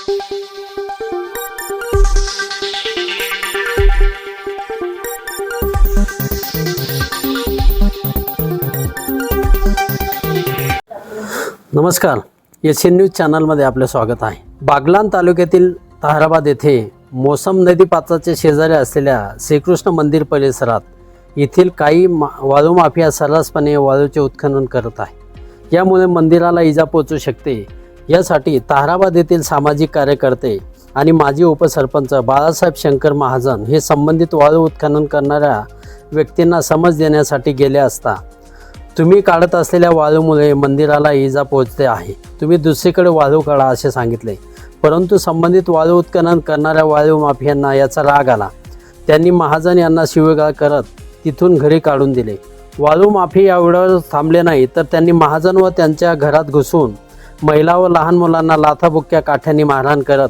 नमस्कार, Asian news चॅनलमध्ये आपले स्वागत आहे। बागलाण तालुक्यातील ताहराबाद येथे मोसम नदीपात्राच्या शेजारी असलेल्या श्रीकृष्ण मंदिर परिसरात येथील काही वाळू माफिया सर्रासपणे वाळूचे उत्खनन करत आहे। यामुळे मंदिराला इजा पोहोचू शकते। यासाठी ताहराबाद येथील सामाजिक कार्यकर्ते आणि माजी उपसरपंच बाळासाहेब शंकर महाजन हे संबंधित वाळू उत्खनन करणाऱ्या व्यक्तींना समज देण्यासाठी गेले असता तुम्ही काढत असलेल्या वाळूमुळे मंदिराला इजा पोहोचते आहे, तुम्ही दुसरीकडे वाळू काढा असे सांगितले। परंतु संबंधित वाळू उत्खनन करणाऱ्या वाळू माफियांना याचा राग आला। त्यांनी महाजन यांना शिवीगाळ करत तिथून घरी काढून दिले। वाळू माफी एवढ्यावर थांबले नाही तर त्यांनी महाजन व त्यांच्या घरात घुसून महिला व लहान मुलांना लाथाबुक्क्या काठ्यांनी मारहाण करत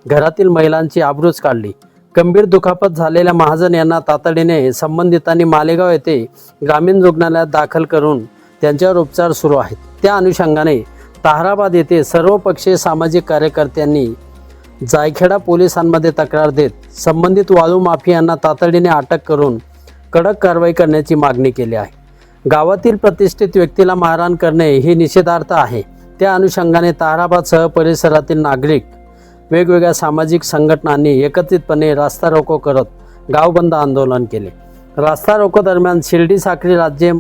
घरातील महिलांची आबरूच काढली। गंभीर दुखापत झालेल्या महाजन यांना तातडीने संबंधितांनी मालेगाव येथे ग्रामीण रुग्णालयात दाखल करून त्यांच्यावर उपचार सुरू आहेत। त्या अनुषंगाने ताहराबाद येथे सर्वपक्षीय सामाजिक कार्यकर्त्यांनी जायखेडा पोलिसांमध्ये तक्रार देत संबंधित वाळू माफियांना तातडीने अटक करून कडक कारवाई करण्याची मागणी केली आहे। गावातील प्रतिष्ठित व्यक्तीला मारहाण करणे हे निषेधार्ह आहे। त्या अनुषंगाने ताहराबादसह परिसरातील नागरिक वेगवेगळ्या सामाजिक संघटनांनी एकत्रितपणे रास्ता रोको करत गावबंद आंदोलन केले। रास्ता रोको दरम्यान शिर्डी साक्री राज्य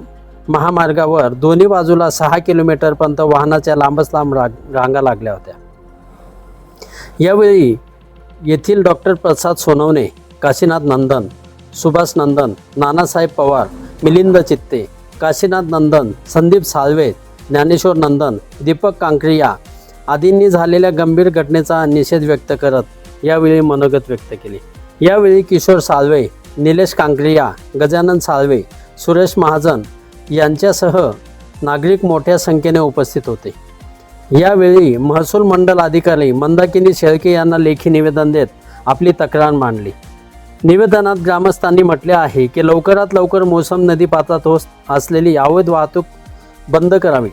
महामार्गावर दोन्ही बाजूला 6 किलोमीटरपर्यंत वाहनाच्या लांबच लांब रांगा लागल्या होत्या। यावेळी येथील डॉक्टर प्रसाद सोनवणे, काशीनाथ नंदन, सुभाष नंदन, नानासाहेब पवार, मिलिंद चित्ते, काशीनाथ नंदन, संदीप साळवे, ज्ञानेश्वर नंदन, दीपक कांकरिया आदींनी झालेल्या गंभीर घटनेचा निषेध व्यक्त करत यावेळी मनोगत व्यक्त केले। यावेळी किशोर साळवे, निलेश कांकरिया, गजानन साळवे, सुरेश महाजन यांच्यासह नागरिक मोठ्या संख्येने उपस्थित होते। यावेळी महसूल मंडल अधिकारी मंदाकिनी शेळके यांना लेखी निवेदन देत आपली तक्रार मांडली। निवेदनात ग्रामस्थांनी म्हटले आहे की लवकरात लवकर मोसम नदीपात्रात होत असलेली अवैध वाहतूक बंद करावी,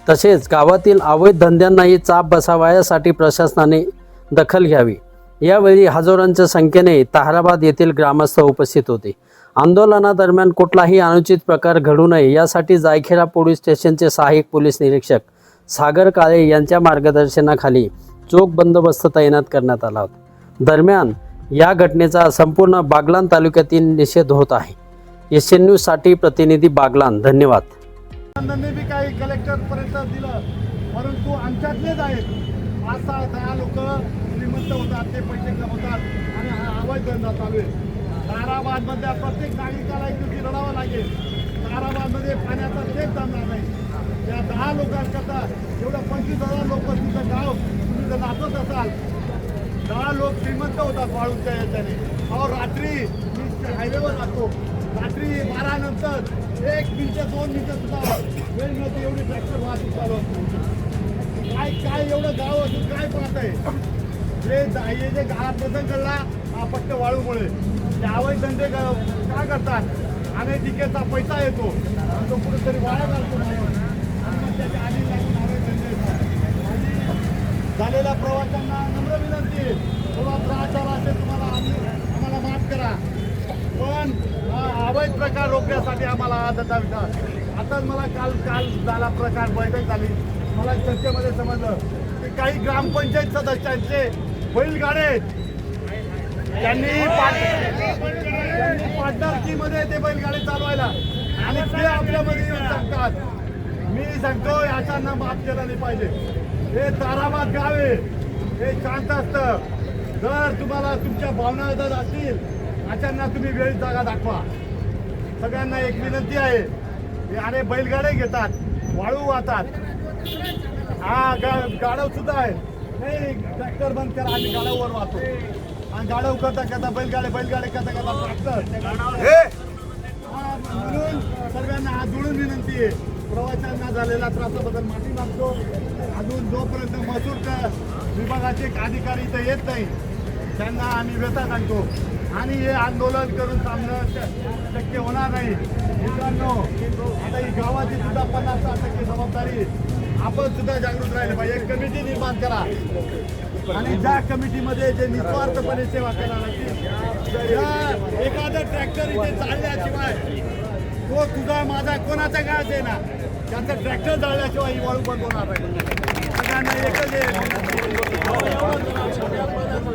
तसेच गावातील अवैध धंद्यांनाही चाप बसावा यासाठी प्रशासनाने दखल घ्यावी। यावेळी हजारोंच्या संख्येने ताहराबाद येथील ग्रामस्थ उपस्थित होते। आंदोलनादरम्यान कुठलाही अनुचित प्रकार घडू नये यासाठी जायखेडा पोलीस स्टेशनचे सहाय्यक पोलीस निरीक्षक सागर काळे यांच्या मार्गदर्शनाखाली चोख बंदोबस्त तैनात करण्यात आला होता। दरम्यान या घटनेचा संपूर्ण बागलाण तालुक्यातील निषेध होत आहे। एशियन न्यूजसाठी प्रतिनिधी बागलाण। धन्यवाद। बी काही कलेक्टरपर्यंत दिलं, परंतु आमच्यातलेच आहेत 5-6 लोक श्रीमंत होतात, ते पैसे कमवतात आणि हा अवैध धंदा चालू आहे। ताहराबादमधल्या प्रत्येक नागरिकाला एक दिवशी लढावं लागेल। ताहराबादमध्ये पाण्याचा थेट जाणार नाही। या 10 लोकांकरता एवढं 25,000 लोक तिथं गाव तुम्ही जर नाचत असाल, 10 लोक श्रीमंत होतात वाळूच्या याच्याने। अहो रात्री मी हायवेवर राहतो, रात्री 12 नंतर 1 मिनिट 2 मिनिटं सुद्धा वेळ नव्हती, एवढी ट्रॅक्टर वाहतूक चालू असते। काय एवढं गाव असून काय पाहत आहे? हे जे गाळा प्रसंग घडला हा फक्त वाळूमुळे। ते अवैध धंदे का करतात? अनैतिकेचा पैसा येतो आणि तो कुठेतरी वाया घालतो आणि मग त्याच्या आधी लागून अवैध धंदे येतात। झालेल्या प्रवाशांना नम्र विनंती आहे, थोडा त्रास झाला असेल तुम्हाला, आम्हाला माफ करा, पण अवैध प्रकार रोखण्यासाठी आम्हाला हा धंदा विकास। आताच मला काल झाला प्रकार बैठक झाली, मला चर्चेमध्ये समजलं की काही ग्रामपंचायत सदस्यांचे बैलगाडे त्यांनी पार्टनरशिपमध्ये ते बैलगाडे चालवायला आणि ते आपल्यामध्ये येऊन सांगतात। मी सांगतो याच्यांना माफ केलं नाही पाहिजे। हे ताहराबाद गाव आहे, हे शांत असतं। जर तुम्हाला तुमच्या भावना जर असतील अचांना तुम्ही वेळीच जागा दाखवा। सगळ्यांना एक विनंती आहे, अरे बैलगाडे घेतात, वाळू वाहतात, हा गाडव सुद्धा आहे, नाही ट्रॅक्टर बंद करा, आम्ही गाडववर वाहतो आणि गाडव करता बैलगाडे करता ट्रॅक्टर। म्हणून सर्वांना हात जोडून विनंती आहे, प्रवाशांना झालेल्या त्रासाबद्दल माफी मागतो। अजून जोपर्यंत महसूल विभागाचे अधिकारी इथं येत नाही त्यांना आम्ही व्यथा सांगतो आणि हे आंदोलन करून थांबणं शक्य होणार नाही। मित्रांनो, आता ही गावाची सुद्धा 50-60% जबाबदारी आपण सुद्धा जागृत राहिले पाहिजे। एक कमिटी निर्माण करा, आणि ज्या कमिटीमध्ये जे निस्वार्थपणे सेवा करणार एखादा ट्रॅक्टर इथे चालल्याशिवाय तो तुझा माझा कोणाचा काय आहे ना त्याचा ट्रॅक्टर चालल्याशिवाय ही वाळू बंद होणार नाही. सगळ्यांना एकच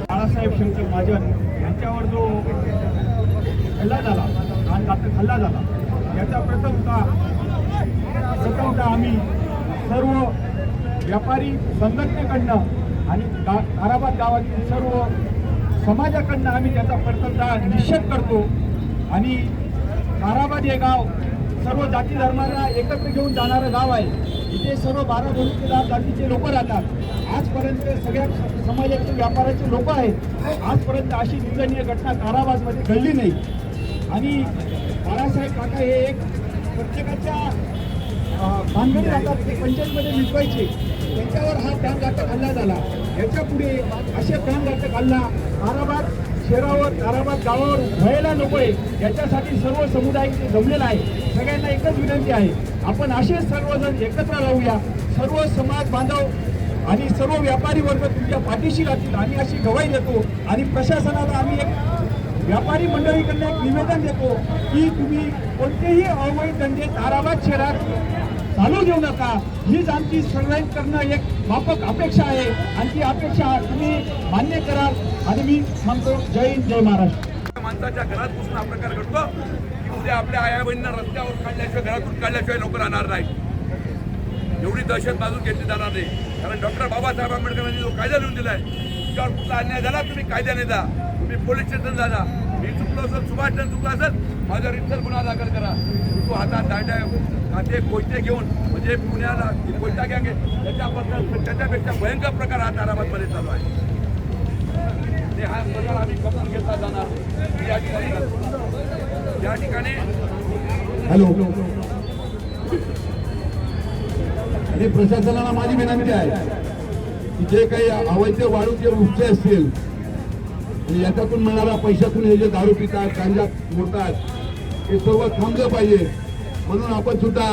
बाळासाहेब शंकर महाजन यांच्यावर जो हल्ला झाला घातक हल्ला झाला याचा प्रथमतः आम्ही सर्व व्यापारी संघटनेकडनं आणि ताराबाद गावातील सर्व समाजाकडनं आम्ही त्याचा प्रथमतः निषेध करतो. आणि ताराबाद हे गाव सर्व जाती धर्मांना एकत्र घेऊन जाणारं गाव आहे. इथे सर्व 12 बलुतेदार जातीचे लोक राहतात. आजपर्यंत सगळ्या समाजाचे व्यापाराचे लोक आहेत. आजपर्यंत अशी निंदनीय घटना ताराबादमध्ये घडली नाही. आणि बाळासाहेब काका हे एक प्रत्येकाच्या भानगडी राहतात ते पंचायतमध्ये मिटवायचे. त्यांच्यावर हा प्राणघातक हल्ला झाला. याच्या पुढे असे प्राणघातक हल्ला ताराबाद शहरावर ताराबाद गावावर व्हायला नको आहे. याच्यासाठी सर्व समुदाय इथे जमलेला आहे. सगळ्यांना एकच विनंती आहे, आपण असेच सर्वजण एकत्र राहूया. सर्व समाज बांधव आणि सर्व व्यापारी वर्ग तुमच्या पाठीशी राहतील आणि अशी गवाही देतो. आणि प्रशासनाला आम्ही एक व्यापारी मंडळीकडनं एक निवेदन देतो की तुम्ही कोणतेही अवैध धंदे ताराबाद शहरात चालू घेऊ नका. हीच आमची सर्वांत करणं एक माफक अपेक्षा आहे आणि ती अपेक्षा तुम्ही मान्य कराल. आणि मी म्हणतो जय हिंद जय महाराष्ट्र. माणसाच्या घरात घुसून हा प्रकार घडतो की उद्या आपल्या आया बहिणींना रस्त्यावर काढल्याशिवाय घरातून काढल्याशिवाय लोक राहणार नाही. एवढी दहशत बाजून घेतली जाणार नाही. कारण डॉक्टर बाबासाहेब आंबेडकरांनी जो कायदा लिहून दिलाय त्यावर कुठला अन्याय झाला तुम्ही कायद्याने जा, तुम्ही पोलीस स्टेशन जा. मी चुकलो असेल, सुभाष चुकला असेल, माझ्यावर इतर गुन्हा दाखल करा. तू हातात दांड्या काटे कोयते घेऊन म्हणजे पुण्याला कोयता घ्या त्याच्यापेक्षा भयंकर प्रकार हा ताराबादमध्ये चालू आहे. ते हा प्रकार आम्ही कपून घेतला जाणार. या ठिकाणी हॅलो आणि प्रशासनाला माझी विनंती आहे की जे काही अवैध वाळूचे उपचे असतील आणि याच्यातून मिळणाऱ्या पैशातून हे जे दारू पितात गांजा मोडतात हे सर्व थांबलं पाहिजे. म्हणून आपण सुद्धा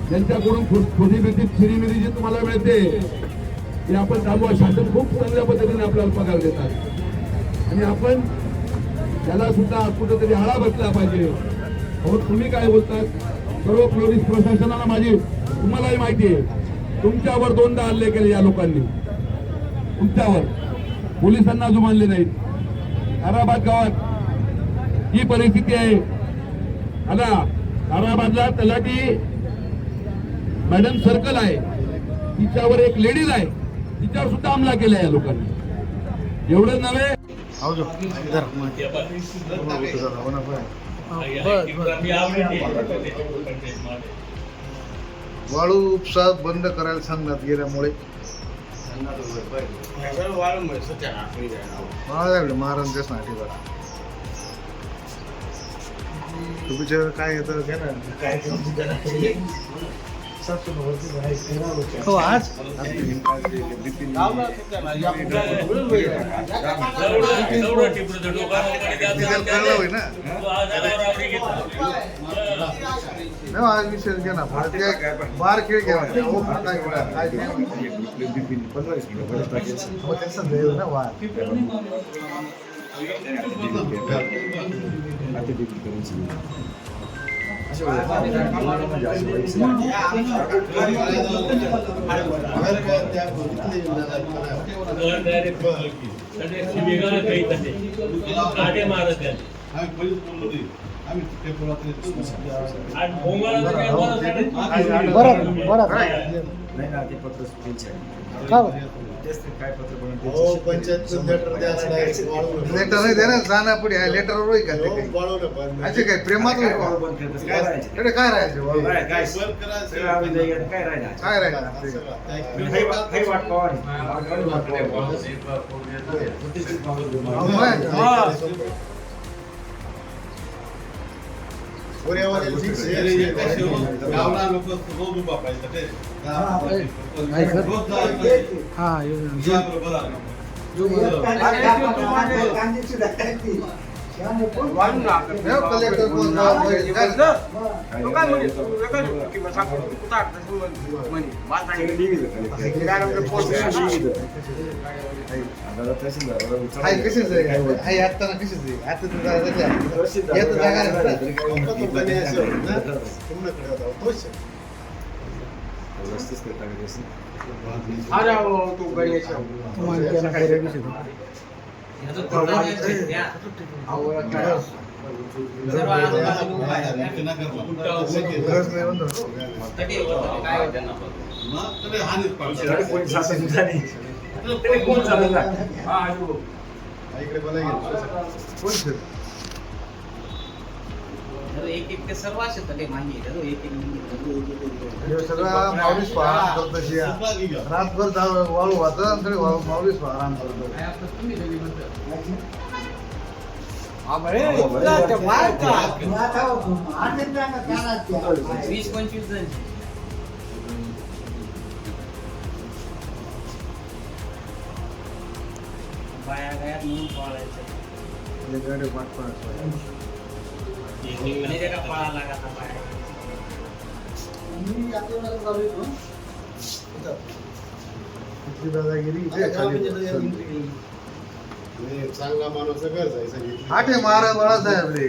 ज्यांच्याकडून छोटी मोठी चिरीमिरी जी तुम्हाला मिळते ते आपण थांबवा. शासन खूप चांगल्या पद्धतीने आपल्याला पगार देतात आणि आपण त्याला सुद्धा कुठेतरी आळा बसला पाहिजे. हो तुम्ही काय बोलतात? सर्व पोलीस प्रशासनाला माझी तुम्हालाही माहिती आहे तुमच्यावर 2दा हल्ले केले या लोकांनी. तुमच्यावर पोलिसांना जुमानले नाहीत. ताराबाद गावात ही परिस्थिती आहे. आता ताराबादला तलाठी मॅडम सर्कल आहे, तिच्यावर एक लेडीज आहे, तिच्यावर सुद्धा हमला केला या लोकांनी. एवढंच नव्हे वाळू उपसा बंद करायला सांगण्यात गेल्यामुळे महाराज तेच नाही तुम्ही काय येतं घ्या ना हो आज आज विषय घ्या ना बार खेळ घ्या ना वार लेटर नाही दे ना जाण्या पुढे लेटरवर होई का असे काय प्रेमात काय राहायचं काय कलेक्टर कोण काय हाय कशीच आहे हाय आता ना कशीच आहे आता तू जागा येत जागा इकडे बोला कोण एक एक ते सर्व असे तले मागे एक एक सगळा माऊलीस आराम करतो रातभर वाळू वाचा आणि माऊलीस आराम करतो वीस 25 जण बाया गयात म्हणून पळायचं म्हणजे का पळा लागत बाया चांगला माणूस घर जायचं आठे महाराज बाळासाहेब रे